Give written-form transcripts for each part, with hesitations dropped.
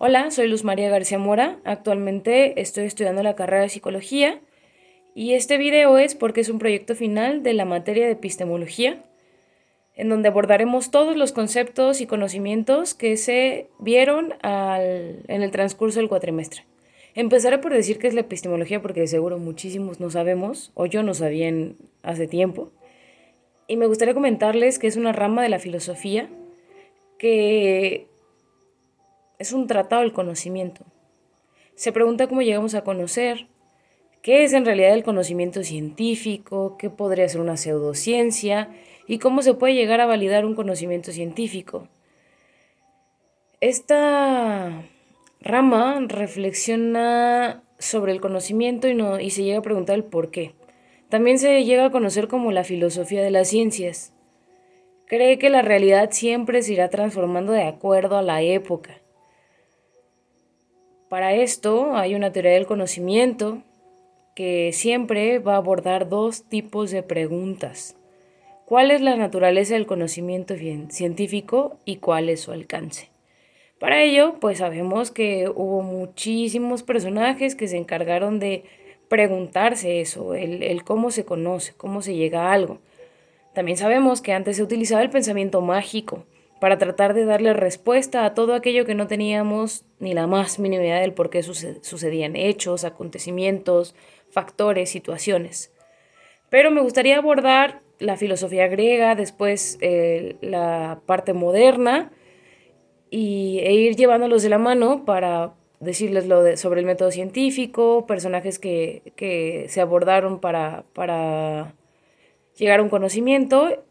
Hola, soy Luz María García Mora. Actualmente estoy estudiando la carrera de psicología y este video es porque es un proyecto final de la materia de epistemología, en donde abordaremos todos los conceptos y conocimientos que se vieron en el transcurso del cuatrimestre. Empezaré por decir qué es la epistemología porque de seguro muchísimos no sabemos, o yo no sabía hace tiempo. Y me gustaría comentarles que es una rama de la filosofía que es un tratado del conocimiento. Se pregunta cómo llegamos a conocer, qué es en realidad el conocimiento científico, qué podría ser una pseudociencia y cómo se puede llegar a validar un conocimiento científico. Esta rama reflexiona sobre el conocimiento y se llega a preguntar el por qué. También se llega a conocer como la filosofía de las ciencias. Cree que la realidad siempre se irá transformando de acuerdo a la época. Para esto hay una teoría del conocimiento que siempre va a abordar dos tipos de preguntas. ¿Cuál es la naturaleza del conocimiento científico y cuál es su alcance? Para ello, pues sabemos que hubo muchísimos personajes que se encargaron de preguntarse eso, el cómo se conoce, cómo se llega a algo. También sabemos que antes se utilizaba el pensamiento mágico para tratar de darle respuesta a todo aquello que no teníamos ni la más mínima idea del por qué sucedían hechos, acontecimientos, factores, situaciones. Pero me gustaría abordar la filosofía griega, después la parte moderna e ir llevándolos de la mano para decirles sobre el método científico, personajes que se abordaron para llegar a un conocimiento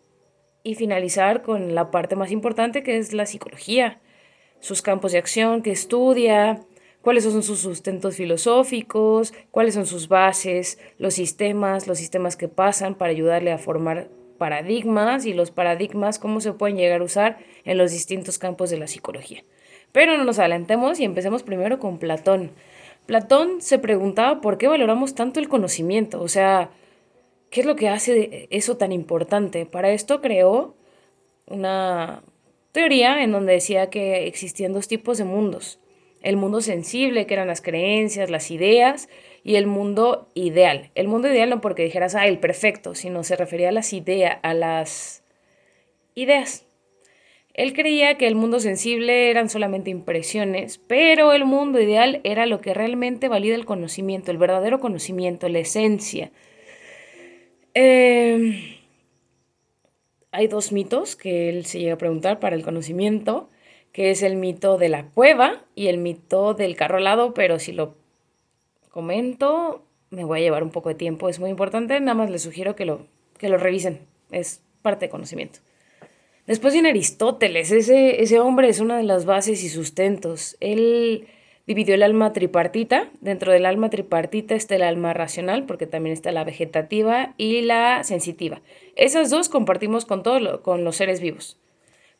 y finalizar con la parte más importante que es la psicología, sus campos de acción que estudia, cuáles son sus sustentos filosóficos, cuáles son sus bases, los sistemas que pasan para ayudarle a formar paradigmas y los paradigmas cómo se pueden llegar a usar en los distintos campos de la psicología. Pero no nos adelantemos y empecemos primero con Platón. Platón se preguntaba por qué valoramos tanto el conocimiento, o sea, ¿qué es lo que hace eso tan importante? Para esto creó una teoría en donde decía que existían dos tipos de mundos. El mundo sensible, que eran las creencias, las ideas, y el mundo ideal. El mundo ideal no porque dijeras, el perfecto, sino se refería a las ideas. Él creía que el mundo sensible eran solamente impresiones, pero el mundo ideal era lo que realmente valida el conocimiento, el verdadero conocimiento, la esencia. Hay dos mitos que él se llega a preguntar para el conocimiento, que es el mito de la cueva y el mito del carro alado, pero si lo comento me voy a llevar un poco de tiempo, es muy importante, nada más les sugiero que lo revisen, es parte de conocimiento. Después viene Aristóteles, ese hombre es una de las bases y sustentos. Él dividió el alma tripartita. Dentro del alma tripartita está el alma racional, porque también está la vegetativa y la sensitiva. Esas dos compartimos con los seres vivos.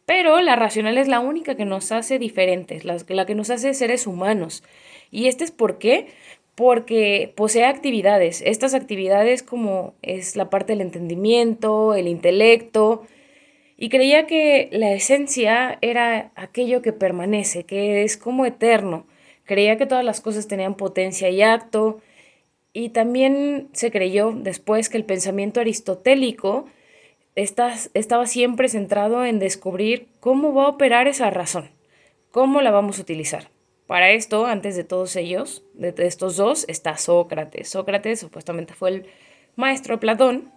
Pero la racional es la única que nos hace diferentes, la que nos hace seres humanos. ¿Y este es por qué? Porque posee actividades. Estas actividades como es la parte del entendimiento, el intelecto, y creía que la esencia era aquello que permanece, que es como eterno. Creía que todas las cosas tenían potencia y acto. Y también se creyó después que el pensamiento aristotélico estaba siempre centrado en descubrir cómo va a operar esa razón, cómo la vamos a utilizar. Para esto, antes de todos ellos, de estos dos, está Sócrates. Sócrates supuestamente fue el maestro de Platón,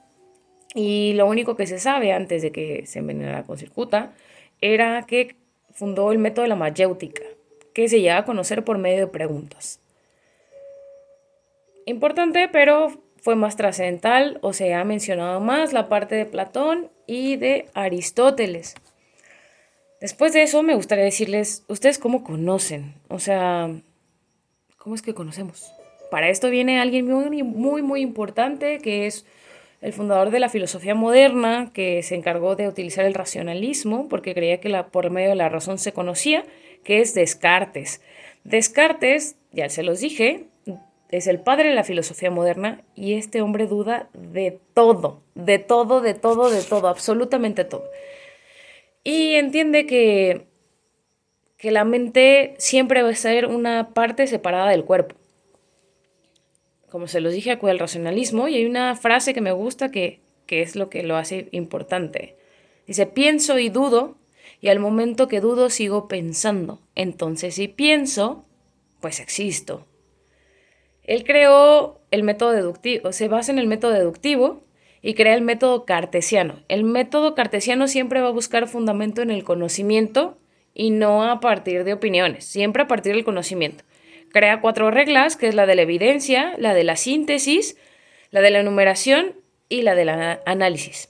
y lo único que se sabe antes de que se envenenara con Circuta era que fundó el método de la mayéutica, que se llega a conocer por medio de preguntas. Importante, pero fue más trascendental, o se ha mencionado más la parte de Platón y de Aristóteles. Después de eso me gustaría decirles, ¿ustedes cómo conocen? O sea, ¿cómo es que conocemos? Para esto viene alguien muy importante, que es el fundador de la filosofía moderna, que se encargó de utilizar el racionalismo, porque creía que por medio de la razón se conocía, que es Descartes. Descartes, ya se los dije, es el padre de la filosofía moderna y este hombre duda de todo, absolutamente todo. Y entiende que que la mente siempre va a ser una parte separada del cuerpo. Como se los dije, acude al racionalismo, y hay una frase que me gusta que es lo que lo hace importante. Dice, pienso y dudo, y al momento que dudo sigo pensando. Entonces, si pienso, pues existo. Él creó el método deductivo, se basa en el método deductivo y crea el método cartesiano. El método cartesiano siempre va a buscar fundamento en el conocimiento y no a partir de opiniones, siempre a partir del conocimiento. Crea 4 reglas, que es la de la evidencia, la de la síntesis, la de la enumeración y la del análisis.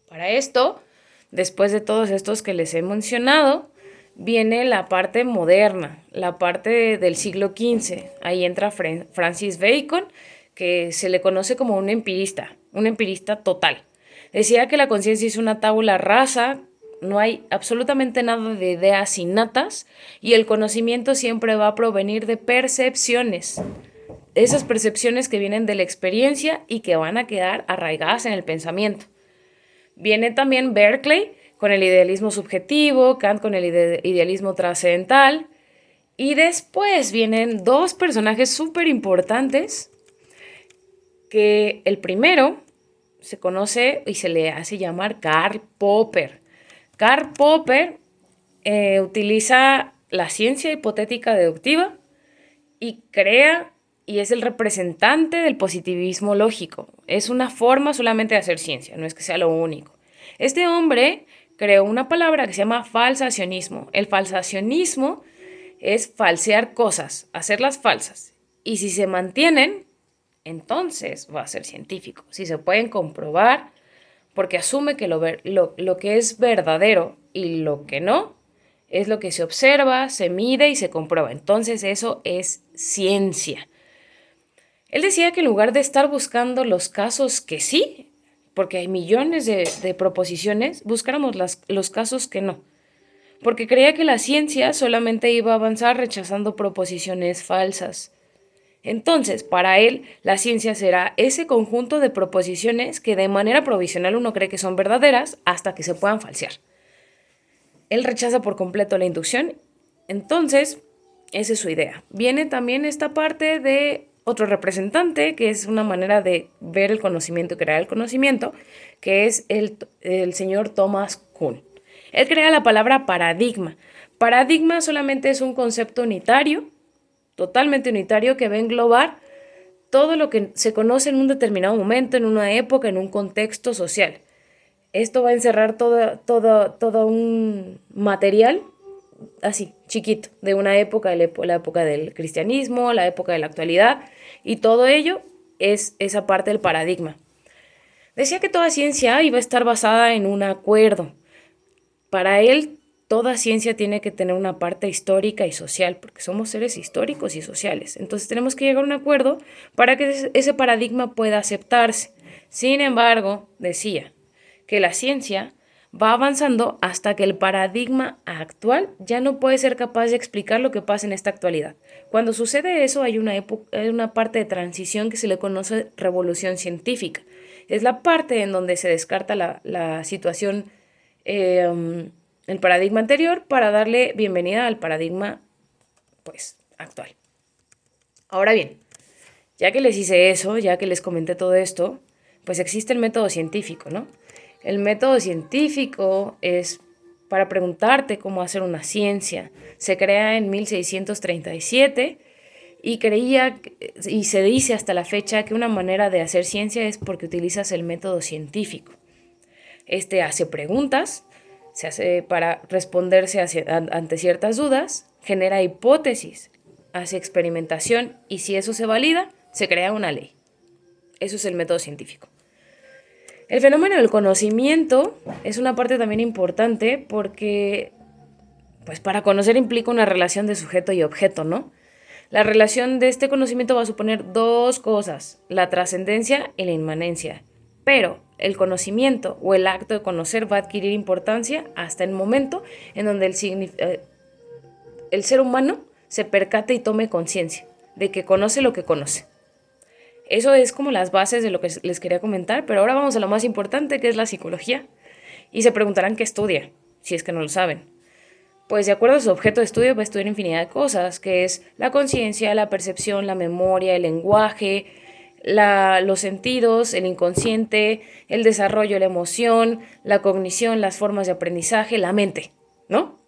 Para esto, después de todos estos que les he mencionado, viene la parte moderna, la parte del siglo XV. Ahí entra Francis Bacon, que se le conoce como un empirista total. Decía que la conciencia es una tabula rasa, no hay absolutamente nada de ideas innatas y el conocimiento siempre va a provenir de percepciones. Esas percepciones que vienen de la experiencia y que van a quedar arraigadas en el pensamiento. Viene también Berkeley con el idealismo subjetivo, Kant con el idealismo trascendental. Y después vienen 2 personajes súper importantes, que el primero se conoce y se le hace llamar Karl Popper. Karl Popper utiliza la ciencia hipotética deductiva y crea y es el representante del positivismo lógico. Es una forma solamente de hacer ciencia, no es que sea lo único. Este hombre creó una palabra que se llama falsacionismo. El falsacionismo es falsear cosas, hacerlas falsas. Y si se mantienen, entonces va a ser científico. Si se pueden comprobar, porque asume que lo que es verdadero y lo que no, es lo que se observa, se mide y se comprueba. Entonces eso es ciencia. Él decía que en lugar de estar buscando los casos que sí, porque hay millones de proposiciones, buscáramos los casos que no. Porque creía que la ciencia solamente iba a avanzar rechazando proposiciones falsas. Entonces, para él, la ciencia será ese conjunto de proposiciones que de manera provisional uno cree que son verdaderas hasta que se puedan falsear. Él rechaza por completo la inducción. Entonces, esa es su idea. Viene también esta parte de otro representante, que es una manera de ver el conocimiento y crear el conocimiento, que es el señor Thomas Kuhn. Él crea la palabra paradigma. Paradigma solamente es un concepto unitario, totalmente unitario, que va a englobar todo lo que se conoce en un determinado momento, en una época, en un contexto social. Esto va a encerrar todo un material así, chiquito, de una época, la época del cristianismo, la época de la actualidad, y todo ello es esa parte del paradigma. Decía que toda ciencia iba a estar basada en un acuerdo. Para él, toda ciencia tiene que tener una parte histórica y social, porque somos seres históricos y sociales. Entonces tenemos que llegar a un acuerdo para que ese paradigma pueda aceptarse. Sin embargo, decía que la ciencia va avanzando hasta que el paradigma actual ya no puede ser capaz de explicar lo que pasa en esta actualidad. Cuando sucede eso, hay una parte de transición que se le conoce revolución científica. Es la parte en donde se descarta la situación, el paradigma anterior, para darle bienvenida al paradigma pues, actual. Ahora bien, ya que les hice eso, ya que les comenté todo esto, pues existe el método científico, ¿no? El método científico es para preguntarte cómo hacer una ciencia. Se crea en 1637 y se dice hasta la fecha que una manera de hacer ciencia es porque utilizas el método científico. Este hace preguntas, se hace para responderse ante ciertas dudas, genera hipótesis, hace experimentación y si eso se valida, se crea una ley. Eso es el método científico. El fenómeno del conocimiento es una parte también importante porque, pues para conocer implica una relación de sujeto y objeto, ¿no? La relación de este conocimiento va a suponer 2 cosas, la trascendencia y la inmanencia. Pero el conocimiento o el acto de conocer va a adquirir importancia hasta el momento en donde el ser humano se percate y tome conciencia de que conoce lo que conoce. Eso es como las bases de lo que les quería comentar, pero ahora vamos a lo más importante, que es la psicología. Y se preguntarán qué estudia, si es que no lo saben. pues de acuerdo a su objeto de estudio va a estudiar infinidad de cosas, que es la conciencia, la percepción, la memoria, el lenguaje, los sentidos, el inconsciente, el desarrollo, la emoción, la cognición, las formas de aprendizaje, la mente, ¿no?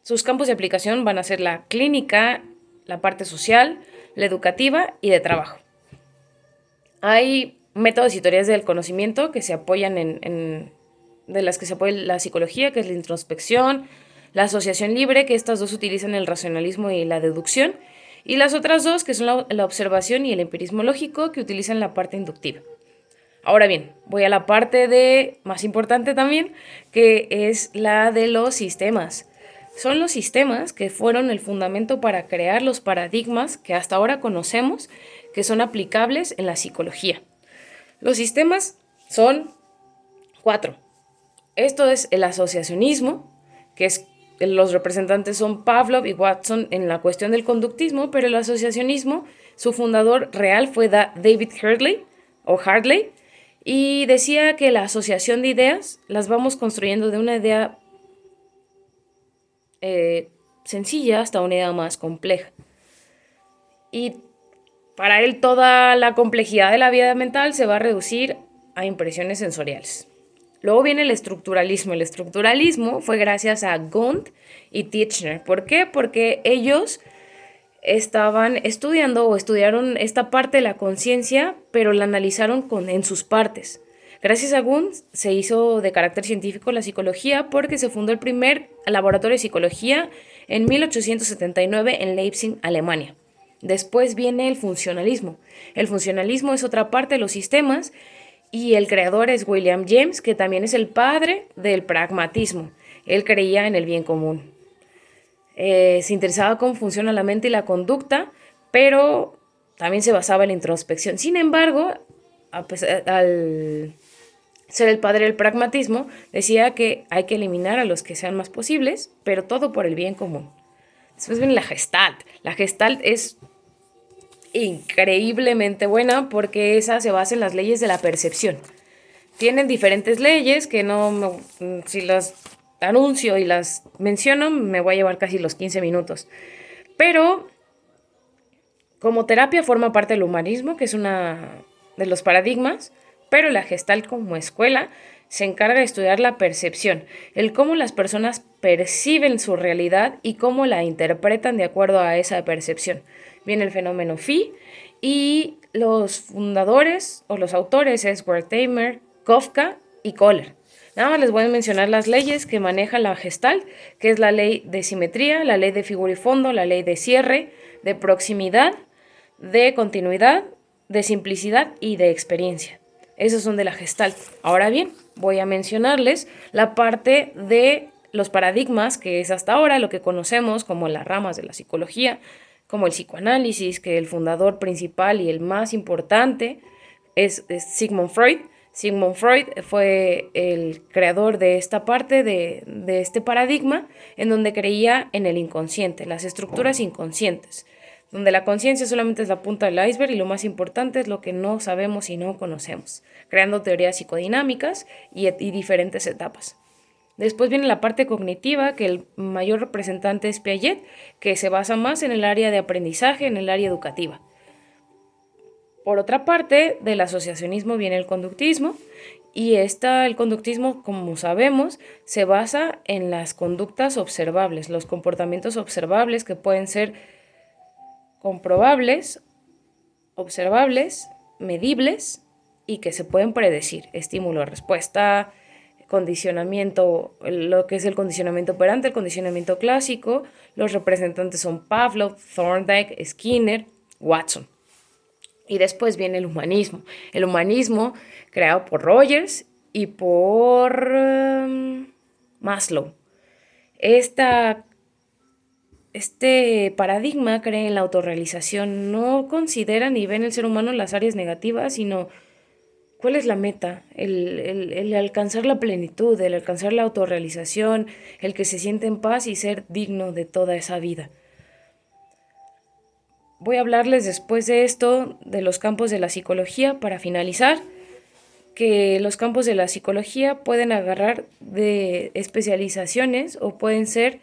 Sus campos de aplicación van a ser la clínica, la parte social, la educativa y de trabajo. Hay métodos y teorías del conocimiento que se apoyan de las que se apoya la psicología, que es la introspección, la asociación libre, que estas dos utilizan el racionalismo y la deducción, y las otras dos, que son la observación y el empirismo lógico, que utilizan la parte inductiva. Ahora bien, voy a la parte más importante también, que es la de los sistemas. Son los sistemas que fueron el fundamento para crear los paradigmas que hasta ahora conocemos, que son aplicables en la psicología. Los sistemas son 4. Esto es el asociacionismo, que es los representantes son Pavlov y Watson en la cuestión del conductismo, pero el asociacionismo, su fundador real fue David Hartley, y decía que la asociación de ideas las vamos construyendo de una idea sencilla hasta una idea más compleja. Y para él toda la complejidad de la vida mental se va a reducir a impresiones sensoriales. Luego viene el estructuralismo. El estructuralismo fue gracias a Gunt y Titchener. ¿Por qué? Porque ellos estaban estudiando o estudiaron esta parte de la conciencia, pero la analizaron en sus partes. Gracias a Gunt se hizo de carácter científico la psicología porque se fundó el primer laboratorio de psicología en 1879 en Leipzig, Alemania. Después viene el funcionalismo. El funcionalismo es otra parte de los sistemas y el creador es William James, que también es el padre del pragmatismo. Él creía en el bien común. Se interesaba cómo funciona la mente y la conducta, pero también se basaba en la introspección. Sin embargo, al ser el padre del pragmatismo, decía que hay que eliminar a los que sean más posibles, pero todo por el bien común. Después viene la Gestalt. La Gestalt es increíblemente buena porque esa se basa en las leyes de la percepción. Tienen diferentes leyes que si las anuncio y las menciono me voy a llevar casi los 15 minutos. Pero como terapia forma parte del humanismo, que es una de los paradigmas, pero la Gestalt como escuela se encarga de estudiar la percepción, el cómo las personas perciben su realidad y cómo la interpretan de acuerdo a esa percepción. Viene el fenómeno Phi y los fundadores o los autores es Wertheimer, Kafka y Kohler. Nada más les voy a mencionar las leyes que maneja la Gestalt, que es la ley de simetría, la ley de figura y fondo, la ley de cierre, de proximidad, de continuidad, de simplicidad y de experiencia. Esos son de la Gestalt. Ahora bien, voy a mencionarles la parte de los paradigmas, que es hasta ahora lo que conocemos como las ramas de la psicología, como el psicoanálisis, que el fundador principal y el más importante es Sigmund Freud. Sigmund Freud fue el creador de esta parte de este paradigma, en donde creía en el inconsciente, las estructuras inconscientes, donde la conciencia solamente es la punta del iceberg y lo más importante es lo que no sabemos y no conocemos, creando teorías psicodinámicas y diferentes etapas. Después viene la parte cognitiva, que el mayor representante es Piaget, que se basa más en el área de aprendizaje, en el área educativa. Por otra parte, del asociacionismo viene el conductismo, y el conductismo, como sabemos, se basa en las conductas observables, los comportamientos observables que pueden ser comprobables, observables, medibles y que se pueden predecir. Estímulo-respuesta, condicionamiento, lo que es el condicionamiento operante, el condicionamiento clásico. Los representantes son Pavlov, Thorndike, Skinner, Watson. Y después viene el humanismo. El humanismo creado por Rogers y por Maslow. Este paradigma cree en la autorrealización. No considera ni ve en el ser humano las áreas negativas, sino cuál es la meta, el alcanzar la plenitud, el alcanzar la autorrealización, el que se siente en paz y ser digno de toda esa vida. Voy a hablarles después de esto de los campos de la psicología para finalizar, que los campos de la psicología pueden agarrar de especializaciones o pueden ser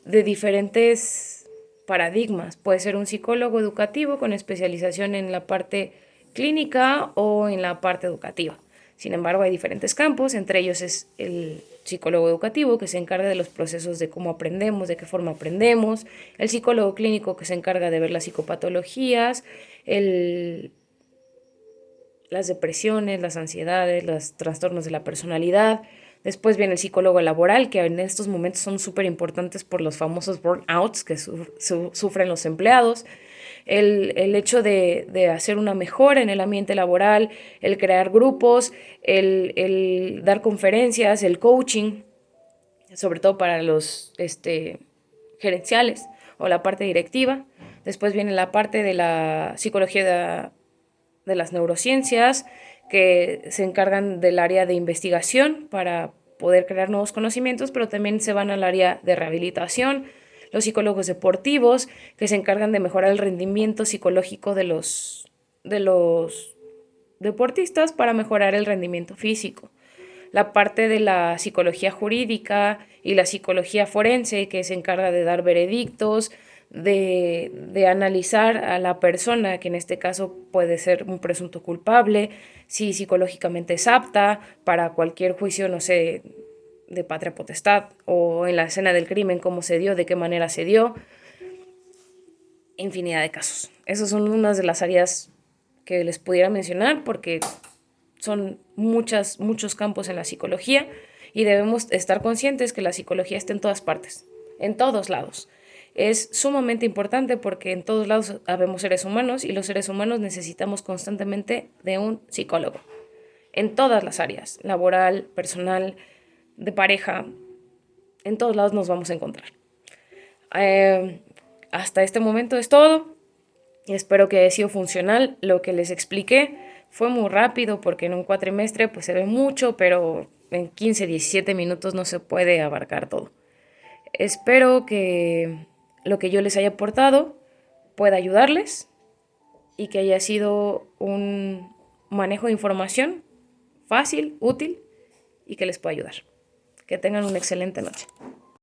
de diferentes paradigmas. Puede ser un psicólogo educativo con especialización en la parte clínica o en la parte educativa. Sin embargo, hay diferentes campos, entre ellos es el psicólogo educativo, que se encarga de los procesos de cómo aprendemos, de qué forma aprendemos, el psicólogo clínico, que se encarga de ver las psicopatologías, las depresiones, las ansiedades, los trastornos de la personalidad. Después viene el psicólogo laboral, que en estos momentos son súper importantes por los famosos burnouts que sufren los empleados. El hecho de hacer una mejora en el ambiente laboral, el crear grupos, el dar conferencias, el coaching, sobre todo para los gerenciales o la parte directiva. Después viene la parte de la psicología de las neurociencias, que se encargan del área de investigación para poder crear nuevos conocimientos, pero también se van al área de rehabilitación. Los psicólogos deportivos, que se encargan de mejorar el rendimiento psicológico de los deportistas para mejorar el rendimiento físico. La parte de la psicología jurídica y la psicología forense, que se encarga de dar veredictos, de analizar a la persona, que en este caso puede ser un presunto culpable, si psicológicamente es apta para cualquier juicio, no sé, de patria potestad, o en la escena del crimen, cómo se dio, de qué manera se dio, infinidad de casos. Esas son unas de las áreas que les pudiera mencionar, porque son muchos campos en la psicología, y debemos estar conscientes que la psicología está en todas partes, en todos lados. Es sumamente importante porque en todos lados habemos seres humanos, y los seres humanos necesitamos constantemente de un psicólogo. En todas las áreas, laboral, personal, de pareja, en todos lados nos vamos a encontrar. Hasta este momento es todo. Espero que haya sido funcional lo que les expliqué. Fue muy rápido porque en un cuatrimestre pues se ve mucho, pero en 15, 17 minutos no se puede abarcar todo. Espero que lo que yo les haya aportado pueda ayudarles y que haya sido un manejo de información fácil, útil y que les pueda ayudar. Que tengan una excelente noche.